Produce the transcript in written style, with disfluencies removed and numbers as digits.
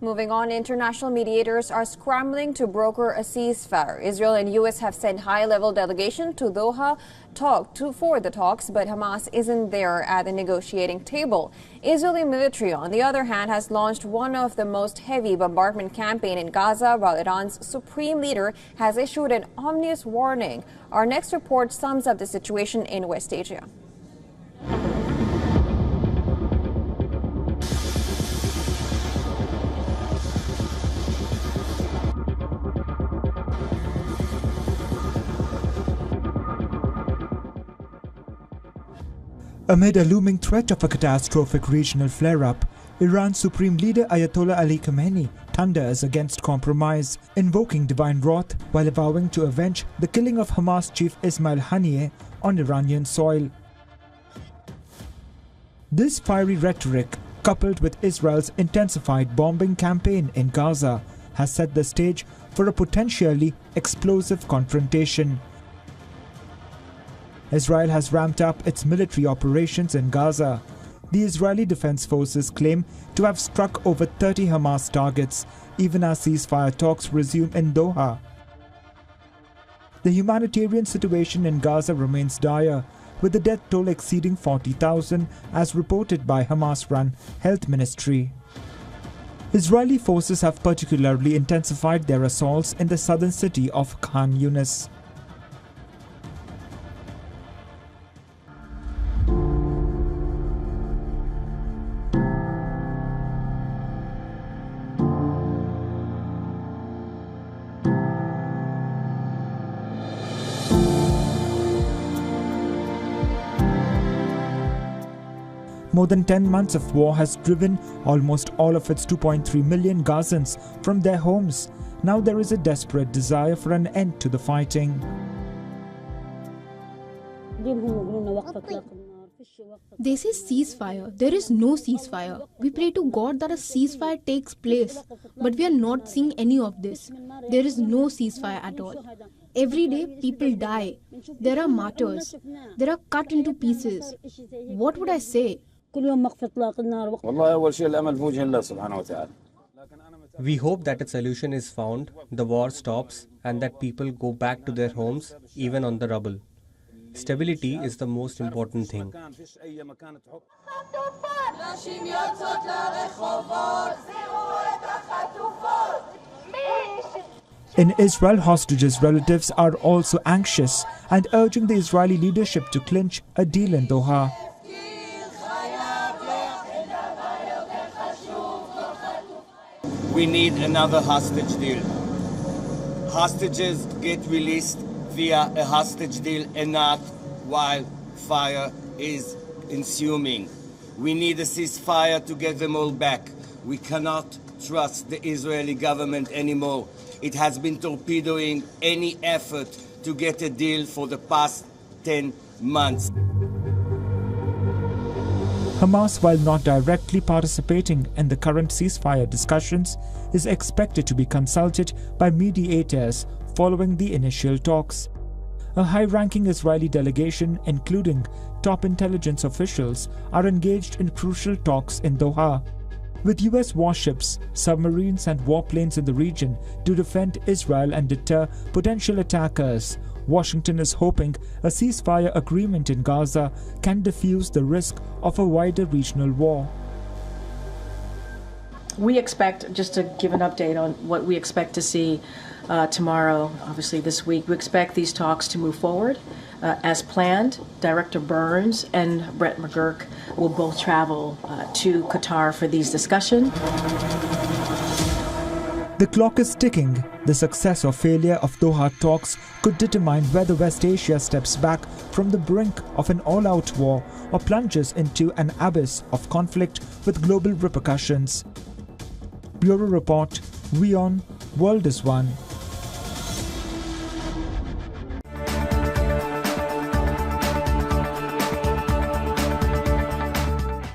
Moving on, international mediators are scrambling to broker a ceasefire. Israel and U.S. have sent high-level delegation to Doha for the talks, but Hamas isn't there at the negotiating table. Israeli military, on the other hand, has launched one of the most heavy bombardment campaign in Gaza, while Iran's supreme leader has issued an ominous warning. Our next report sums up the situation in West Asia. Amid a looming threat of a catastrophic regional flare-up, Iran's Supreme Leader Ayatollah Ali Khamenei thunders against compromise, invoking divine wrath while vowing to avenge the killing of Hamas chief Ismail Haniyeh on Iranian soil. This fiery rhetoric, coupled with Israel's intensified bombing campaign in Gaza, has set the stage for a potentially explosive confrontation. Israel has ramped up its military operations in Gaza. The Israeli Defense Forces claim to have struck over 30 Hamas targets, even as ceasefire talks resume in Doha. The humanitarian situation in Gaza remains dire, with the death toll exceeding 40,000 as reported by Hamas-run Health Ministry. Israeli forces have particularly intensified their assaults in the southern city of Khan Yunis. More than 10 months of war has driven almost all of its 2.3 million Gazans from their homes. Now there is a desperate desire for an end to the fighting. They say ceasefire. There is no ceasefire. We pray to God that a ceasefire takes place, but we are not seeing any of this. There is no ceasefire at all. Every day people die. There are martyrs. They are cut into pieces. What would I say? We hope that a solution is found, the war stops, and that people go back to their homes, even on the rubble. Stability is the most important thing. In Israel, hostages' relatives are also anxious and urging the Israeli leadership to clinch a deal in Doha. We need another hostage deal. Hostages get released via a hostage deal and not while fire is ensuing. We need a ceasefire to get them all back. We cannot trust the Israeli government anymore. It has been torpedoing any effort to get a deal for the past 10 months. Hamas, while not directly participating in the current ceasefire discussions, is expected to be consulted by mediators following the initial talks. A high-ranking Israeli delegation, including top intelligence officials, are engaged in crucial talks in Doha. With US warships, submarines and warplanes in the region to defend Israel and deter potential attackers, Washington is hoping a ceasefire agreement in Gaza can defuse the risk of a wider regional war. We expect, just to give an update on what we expect to see tomorrow, obviously this week, we expect these talks to move forward as planned. Director Burns and Brett McGurk will both travel to Qatar for these discussions. The clock is ticking. The success or failure of Doha talks could determine whether West Asia steps back from the brink of an all-out war or plunges into an abyss of conflict with global repercussions. Bureau Report, WION, World is One.